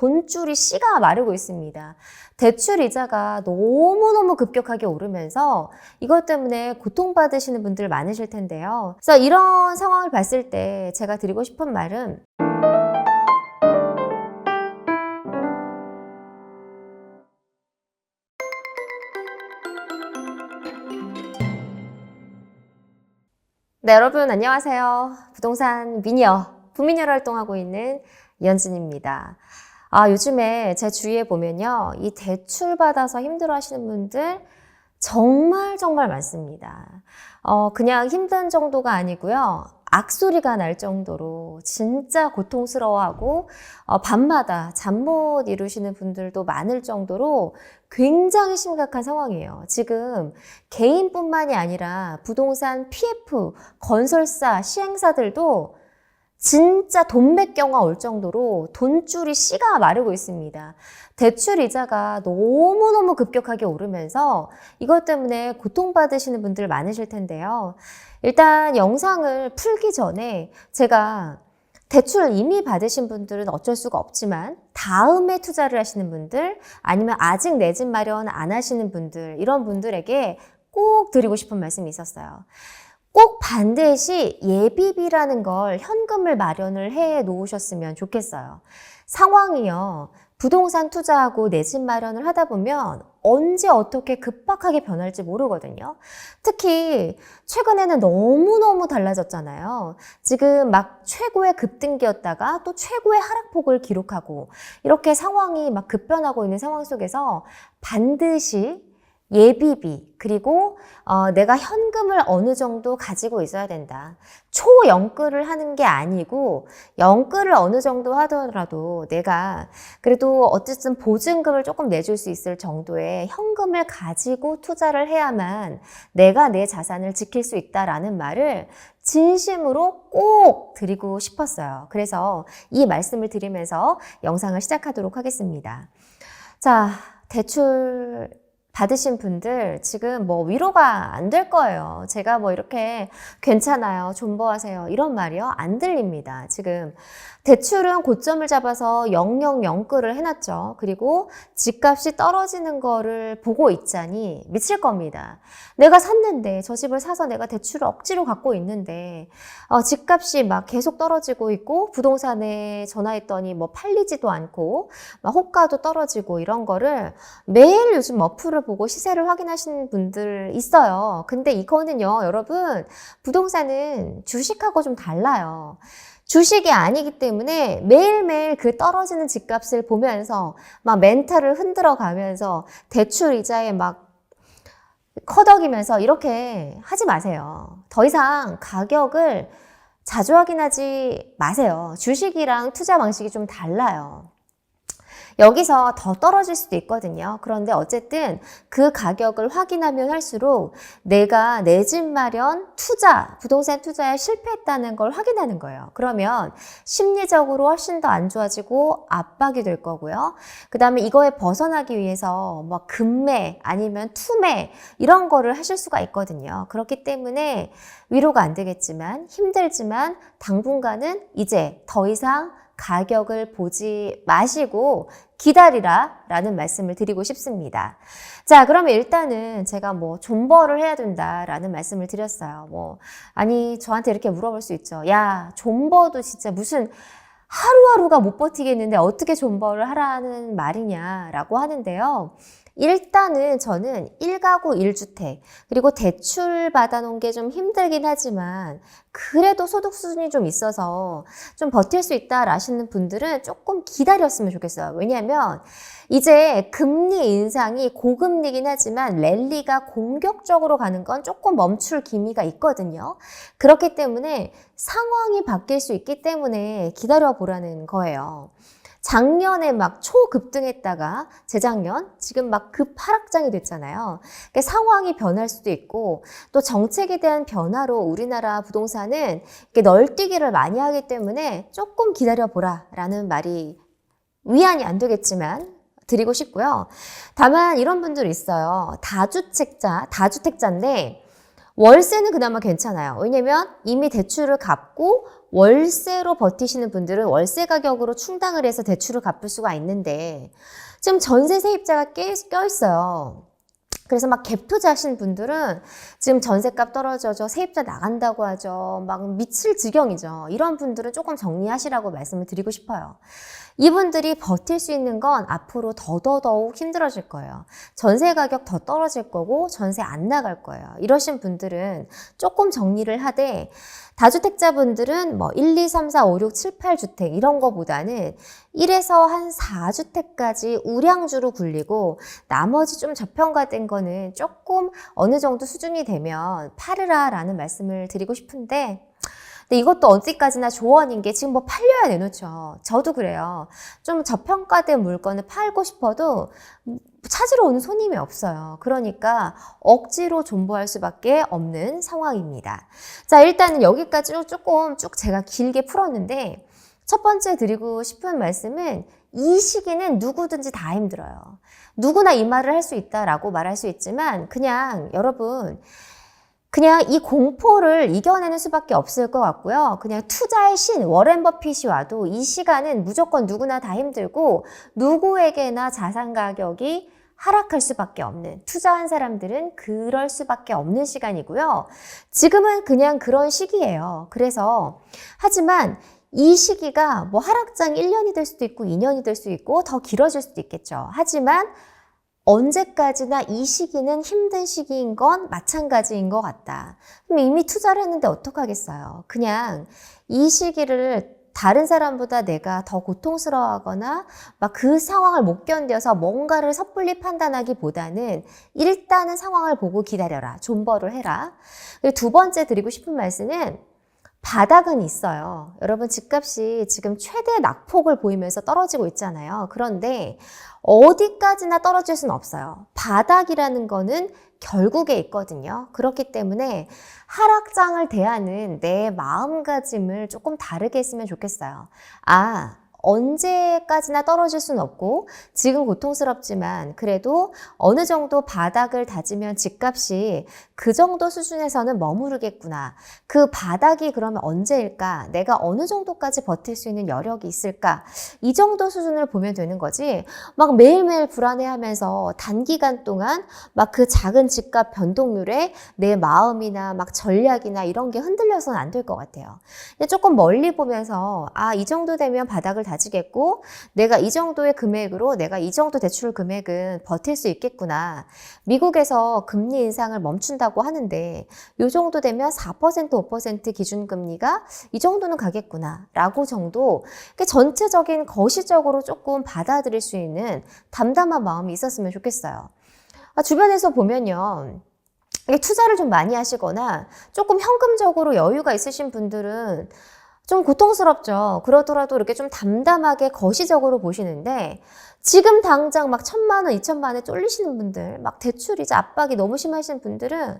돈줄이 씨가 마르고 있습니다. 대출 이자가 너무너무 급격하게 오르면서 이것 때문에 고통받으시는 분들 많으실 텐데요. 그래서 이런 상황을 봤을 때 제가 드리고 싶은 말은 네, 여러분 안녕하세요. 부동산 미녀, 부미녀로 활동하고 있는 이현진입니다. 요즘에 제 주위에 보면요. 이 대출 받아서 힘들어 하시는 분들 정말 많습니다. 그냥 힘든 정도가 아니고요. 악소리가 날 정도로 진짜 고통스러워하고 밤마다 잠 못 이루시는 분들도 많을 정도로 굉장히 심각한 상황이에요. 지금 개인뿐만이 아니라 부동산 PF, 건설사, 시행사들도 진짜 돈맥경화 올 정도로 돈줄이 씨가 마르고 있습니다. 대출 이자가 너무너무 급격하게 오르면서 이것 때문에 고통받으시는 분들 많으실 텐데요. 일단 영상을 풀기 전에 제가 대출을 이미 받으신 분들은 어쩔 수가 없지만 다음에 투자를 하시는 분들 아니면 아직 내 집 마련 안 하시는 분들 이런 분들에게 꼭 드리고 싶은 말씀이 있었어요. 꼭 반드시 예비비라는 걸 현금을 마련을 해 놓으셨으면 좋겠어요. 상황이요. 부동산 투자하고 내 집 마련을 하다 보면 언제 어떻게 급박하게 변할지 모르거든요. 특히 최근에는 너무너무 달라졌잖아요. 지금 막 최고의 급등기였다가 또 최고의 하락폭을 기록하고 이렇게 상황이 막 급변하고 있는 상황 속에서 반드시 예비비 그리고 내가 현금을 어느 정도 가지고 있어야 된다. 초영끌을 하는 게 아니고 영끌을 어느 정도 하더라도 내가 그래도 어쨌든 보증금을 조금 내줄 수 있을 정도의 현금을 가지고 투자를 해야만 내가 내 자산을 지킬 수 있다라는 말을 진심으로 꼭 드리고 싶었어요. 그래서 이 말씀을 드리면서 영상을 시작하도록 하겠습니다. 자, 대출 받으신 분들 지금 뭐 위로가 안 될 거예요. 제가 뭐 이렇게 괜찮아요, 존버하세요 이런 말이요 안 들립니다. 지금 대출은 고점을 잡아서 000끌을 해놨죠. 그리고 집값이 떨어지는 거를 보고 있자니 미칠 겁니다. 내가 샀는데 저 집을 사서 내가 대출을 억지로 갖고 있는데 집값이 막 계속 떨어지고 있고 부동산에 전화했더니 뭐 팔리지도 않고 막 호가도 떨어지고 이런 거를 매일 요즘 어플을 보고 시세를 확인하시는 분들 있어요. 근데 이거는요 여러분 부동산은 주식하고 좀 달라요. 주식이 아니기 때문에 매일매일 그 떨어지는 집값을 보면서 막 멘탈을 흔들어 가면서 대출 이자에 막 커덕이면서 이렇게 하지 마세요. 더 이상 가격을 자주 확인하지 마세요. 주식이랑 투자 방식이 좀 달라요. 여기서 더 떨어질 수도 있거든요. 그런데 어쨌든 그 가격을 확인하면 할수록 내가 내 집 마련 투자, 부동산 투자에 실패했다는 걸 확인하는 거예요. 그러면 심리적으로 훨씬 더 안 좋아지고 압박이 될 거고요. 그 다음에 이거에 벗어나기 위해서 뭐 급매 아니면 투매 이런 거를 하실 수가 있거든요. 그렇기 때문에 위로가 안 되겠지만 힘들지만 당분간은 이제 더 이상 가격을 보지 마시고 기다리라 라는 말씀을 드리고 싶습니다. 자, 그러면 일단은 제가 뭐 존버를 해야 된다라는 말씀을 드렸어요. 아니 저한테 이렇게 물어볼 수 있죠. 야, 존버도 진짜 무슨 하루하루가 못 버티겠는데 어떻게 존버를 하라는 말이냐라고 하는데요. 일단은 저는 1가구 1주택 그리고 대출 받아놓은 게 좀 힘들긴 하지만 그래도 소득 수준이 좀 있어서 좀 버틸 수 있다 하시는 분들은 조금 기다렸으면 좋겠어요. 왜냐하면 이제 금리 인상이 고금리긴 하지만 랠리가 공격적으로 가는 건 조금 멈출 기미가 있거든요. 그렇기 때문에 상황이 바뀔 수 있기 때문에 기다려 보라는 거예요. 작년에 막 초급등했다가 재작년 지금 막 급하락장이 됐잖아요. 그러니까 상황이 변할 수도 있고 또 정책에 대한 변화로 우리나라 부동산은 이렇게 널뛰기를 많이 하기 때문에 조금 기다려보라 라는 말이 위안이 안 되겠지만 드리고 싶고요. 다만 이런 분들이 있어요. 다주택자인데 월세는 그나마 괜찮아요. 왜냐면 이미 대출을 갚고 월세로 버티시는 분들은 월세 가격으로 충당을 해서 대출을 갚을 수가 있는데 지금 전세 세입자가 껴있어요. 그래서 막 갭 투자하시는 분들은 지금 전셋값 떨어져서 세입자 나간다고 하죠. 막 미칠 지경이죠. 이런 분들은 조금 정리하시라고 말씀을 드리고 싶어요. 이분들이 버틸 수 있는 건 앞으로 더더욱 힘들어질 거예요. 전세 가격 더 떨어질 거고 전세 안 나갈 거예요. 이러신 분들은 조금 정리를 하되 다주택자분들은 뭐 1, 2, 3, 4, 5, 6, 7, 8주택 이런 거보다는 1에서 한 4주택까지 우량주로 굴리고 나머지 좀 저평가된 거는 조금 어느 정도 수준이 되면 팔으라 라는 말씀을 드리고 싶은데 근데 이것도 어디까지나 조언인 게 지금 뭐 팔려야 내놓죠. 저도 그래요. 좀 저평가된 물건을 팔고 싶어도 찾으러 오는 손님이 없어요. 그러니까 억지로 존버할 수밖에 없는 상황입니다. 자, 일단은 여기까지 조금 쭉 제가 길게 풀었는데 첫 번째 드리고 싶은 말씀은 이 시기는 누구든지 다 힘들어요. 누구나 이 말을 할 수 있다라고 말할 수 있지만 그냥 여러분 그냥 이 공포를 이겨내는 수밖에 없을 것 같고요. 그냥 투자의 신 워렌 버핏이 와도 이 시간은 무조건 누구나 다 힘들고 누구에게나 자산 가격이 하락할 수밖에 없는 투자한 사람들은 그럴 수밖에 없는 시간이고요. 지금은 그냥 그런 시기예요. 그래서 하지만 이 시기가 뭐 하락장 1년이 될 수도 있고 2년이 될 수 있고 더 길어질 수도 있겠죠. 하지만 언제까지나 이 시기는 힘든 시기인 건 마찬가지인 것 같다. 그럼 이미 투자를 했는데 어떡하겠어요? 그냥 이 시기를 다른 사람보다 내가 더 고통스러워하거나 막 그 상황을 못 견뎌서 뭔가를 섣불리 판단하기보다는 일단은 상황을 보고 기다려라. 존버를 해라. 그리고 두 번째 드리고 싶은 말씀은 바닥은 있어요. 여러분 집값이 지금 최대 낙폭을 보이면서 떨어지고 있잖아요. 그런데 어디까지나 떨어질 수는 없어요. 바닥이라는 거는 결국에 있거든요. 그렇기 때문에 하락장을 대하는 내 마음가짐을 조금 다르게 했으면 좋겠어요. 언제까지나 떨어질 수는 없고 지금 고통스럽지만 그래도 어느 정도 바닥을 다지면 집값이 그 정도 수준에서는 머무르겠구나. 그 바닥이 그러면 언제일까? 내가 어느 정도까지 버틸 수 있는 여력이 있을까? 이 정도 수준을 보면 되는 거지. 막 매일매일 불안해하면서 단기간 동안 막 그 작은 집값 변동률에 내 마음이나 막 전략이나 이런 게 흔들려서는 안 될 것 같아요. 근데 조금 멀리 보면서 이 정도 되면 바닥을 다지겠고 내가 이 정도의 금액으로 내가 이 정도 대출 금액은 버틸 수 있겠구나. 미국에서 금리 인상을 멈춘다고 하는데 이 정도 되면 4% 5% 기준금리가 이 정도는 가겠구나 라고 정도 전체적인 거시적으로 조금 받아들일 수 있는 담담한 마음이 있었으면 좋겠어요. 주변에서 보면요. 투자를 좀 많이 하시거나 조금 현금적으로 여유가 있으신 분들은 좀 고통스럽죠. 그러더라도 이렇게 좀 담담하게 거시적으로 보시는데 지금 당장 막 1,000만 원, 2,000만 원에 쫄리시는 분들, 막 대출이자 압박이 너무 심하신 분들은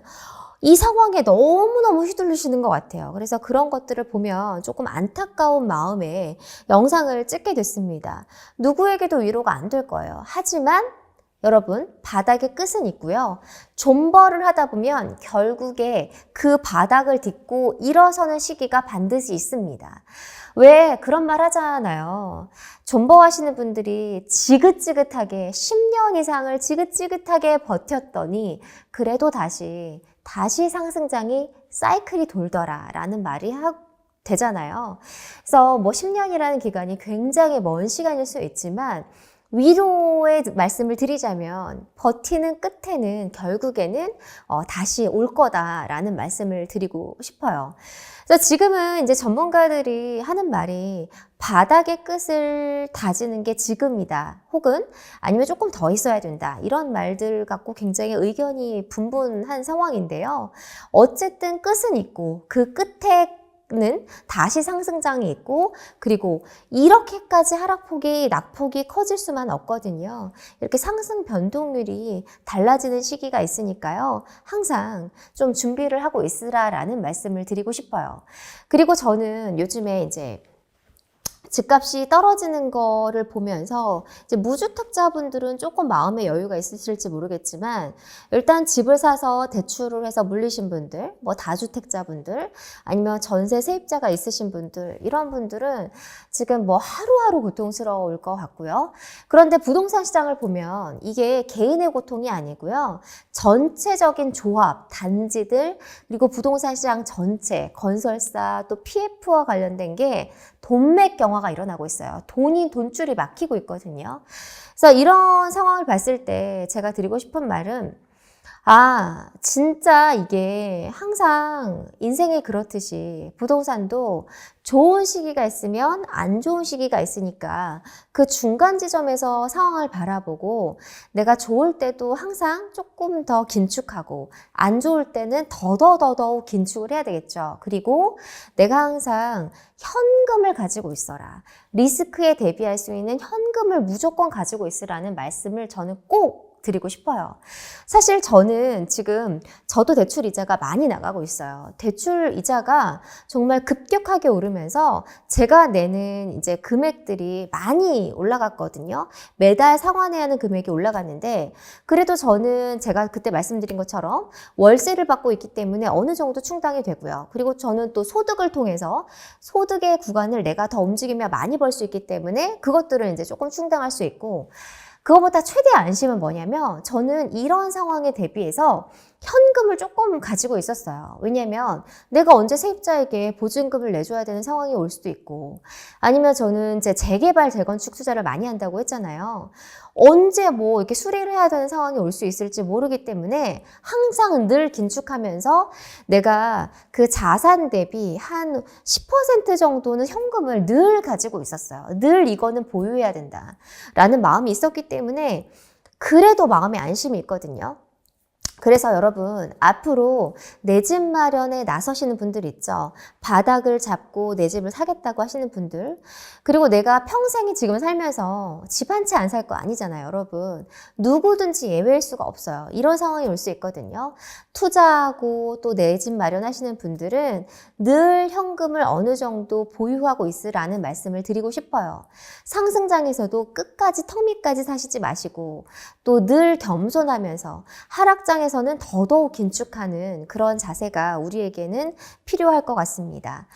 이 상황에 너무너무 휘둘리시는 것 같아요. 그래서 그런 것들을 보면 조금 안타까운 마음에 영상을 찍게 됐습니다. 누구에게도 위로가 안 될 거예요. 하지만 여러분, 바닥의 끝은 있고요. 존버를 하다 보면 결국에 그 바닥을 딛고 일어서는 시기가 반드시 있습니다. 왜 그런 말 하잖아요. 존버하시는 분들이 지긋지긋하게 10년 이상을 지긋지긋하게 버텼더니 그래도 다시 상승장이 사이클이 돌더라 라는 말이 되잖아요. 그래서 뭐 10년이라는 기간이 굉장히 먼 시간일 수 있지만 위로의 말씀을 드리자면 버티는 끝에는 결국에는 다시 올 거다라는 말씀을 드리고 싶어요. 그래서 지금은 이제 전문가들이 하는 말이 바닥의 끝을 다지는 게 지금이다. 혹은 아니면 조금 더 있어야 된다. 이런 말들 갖고 굉장히 의견이 분분한 상황인데요. 어쨌든 끝은 있고 그 끝에 는 다시 상승장이 있고 그리고 이렇게까지 낙폭이 커질 수만 없거든요. 이렇게 상승 변동률이 달라지는 시기가 있으니까요. 항상 좀 준비를 하고 있으라라는 말씀을 드리고 싶어요. 그리고 저는 요즘에 이제 집값이 떨어지는 거를 보면서 이제 무주택자분들은 조금 마음의 여유가 있으실지 모르겠지만 일단 집을 사서 대출을 해서 물리신 분들, 뭐 다주택자분들, 아니면 전세 세입자가 있으신 분들, 이런 분들은 지금 뭐 하루하루 고통스러울 것 같고요. 그런데 부동산 시장을 보면 이게 개인의 고통이 아니고요. 전체적인 조합, 단지들, 그리고 부동산 시장 전체, 건설사, 또 PF와 관련된 게 돈맥 경화가 일어나고 있어요. 돈줄이 막히고 있거든요. 그래서 이런 상황을 봤을 때 제가 드리고 싶은 말은 진짜 이게 항상 인생에 그렇듯이 부동산도 좋은 시기가 있으면 안 좋은 시기가 있으니까 그 중간 지점에서 상황을 바라보고 내가 좋을 때도 항상 조금 더 긴축하고 안 좋을 때는 더더욱 긴축을 해야 되겠죠. 그리고 내가 항상 현금을 가지고 있어라. 리스크에 대비할 수 있는 현금을 무조건 가지고 있으라는 말씀을 저는 꼭 드리고 싶어요. 사실 저는 지금 저도 대출 이자가 많이 나가고 있어요. 대출 이자가 정말 급격하게 오르면서 제가 내는 이제 금액들이 많이 올라갔거든요. 매달 상환해야 하는 금액이 올라갔는데 그래도 저는 제가 그때 말씀드린 것처럼 월세를 받고 있기 때문에 어느 정도 충당이 되고요. 그리고 저는 또 소득을 통해서 소득의 구간을 내가 더 움직이며 많이 벌 수 있기 때문에 그것들을 이제 조금 충당할 수 있고 그거보다 최대 안심은 뭐냐면 저는 이런 상황에 대비해서 현금을 조금 가지고 있었어요. 왜냐면 내가 언제 세입자에게 보증금을 내줘야 되는 상황이 올 수도 있고 아니면 저는 이제 재개발, 재건축 투자를 많이 한다고 했잖아요. 언제 뭐 이렇게 수리를 해야 되는 상황이 올 수 있을지 모르기 때문에 항상 늘 긴축하면서 내가 그 자산 대비 한 10% 정도는 현금을 늘 가지고 있었어요. 늘 이거는 보유해야 된다라는 마음이 있었기 때문에 그래도 마음에 안심이 있거든요. 그래서 여러분 앞으로 내 집 마련에 나서시는 분들 있죠. 바닥을 잡고 내 집을 사겠다고 하시는 분들 그리고 내가 평생이 지금 살면서 집 한 채 안 살 거 아니잖아요. 여러분 누구든지 예외일 수가 없어요. 이런 상황이 올 수 있거든요. 투자하고 또 내 집 마련하시는 분들은 늘 현금을 어느 정도 보유하고 있으라는 말씀을 드리고 싶어요. 상승장에서도 끝까지 턱밑까지 사시지 마시고 또 늘 겸손하면서 하락장에서는 더더욱 긴축하는 그런 자세가 우리에게는 필요할 것 같습니다.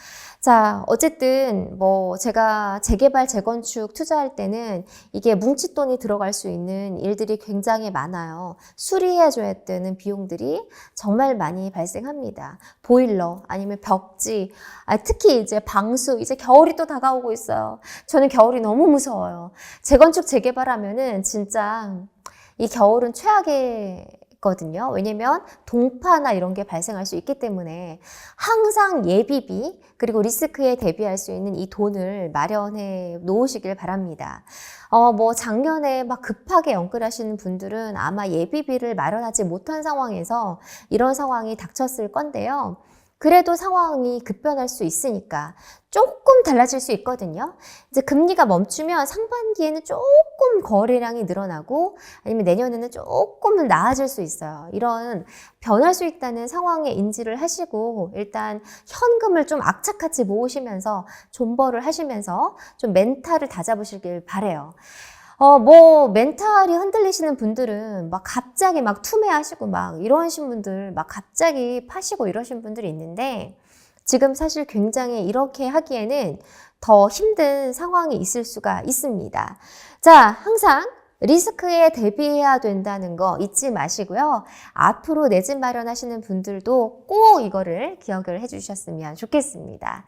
자, 어쨌든 뭐 제가 재개발, 재건축 투자할 때는 이게 뭉칫돈이 들어갈 수 있는 일들이 굉장히 많아요. 수리해줘야 되는 비용들이 정말 많이 발생합니다. 보일러, 아니면 벽지, 특히 이제 방수, 이제 겨울이 또 다가오고 있어요. 저는 겨울이 너무 무서워요. 재건축, 재개발하면은 진짜 이 겨울은 최악의 거든요. 왜냐면 동파나 이런 게 발생할 수 있기 때문에 항상 예비비 그리고 리스크에 대비할 수 있는 이 돈을 마련해 놓으시길 바랍니다. 뭐 작년에 막 급하게 연끌하시는 분들은 아마 예비비를 마련하지 못한 상황에서 이런 상황이 닥쳤을 건데요. 그래도 상황이 급변할 수 있으니까 조금 달라질 수 있거든요. 이제 금리가 멈추면 상반기에는 조금 거래량이 늘어나고 아니면 내년에는 조금은 나아질 수 있어요. 이런 변할 수 있다는 상황에 인지를 하시고 일단 현금을 좀 악착같이 모으시면서 존버를 하시면서 좀 멘탈을 다잡으시길 바래요. 뭐, 멘탈이 흔들리시는 분들은 막 갑자기 막 투매하시고 막 이러신 분들, 막 갑자기 파시고 이러신 분들이 있는데 지금 사실 굉장히 이렇게 하기에는 더 힘든 상황이 있을 수가 있습니다. 자, 항상 리스크에 대비해야 된다는 거 잊지 마시고요. 앞으로 내 집 마련하시는 분들도 꼭 이거를 기억을 해주셨으면 좋겠습니다.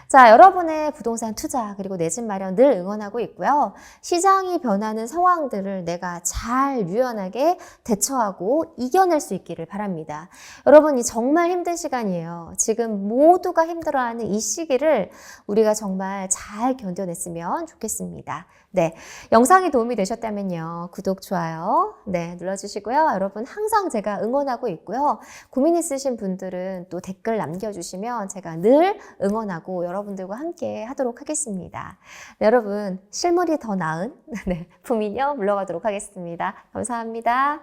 자, 여러분의 부동산 투자 그리고 내 집 마련 늘 응원하고 있고요. 시장이 변하는 상황들을 내가 잘 유연하게 대처하고 이겨낼 수 있기를 바랍니다. 여러분이 정말 힘든 시간이에요. 지금 모두가 힘들어하는 이 시기를 우리가 정말 잘 견뎌냈으면 좋겠습니다. 네, 영상이 도움이 되셨다면요. 구독, 좋아요 눌러주시고요. 여러분 항상 제가 응원하고 있고요. 고민 있으신 분들은 또 댓글 남겨주시면 제가 늘 응원하고 여러분들과 함께 하도록 하겠습니다. 네, 여러분 실물이 더 나은 부미녀 물러가도록 하겠습니다. 감사합니다.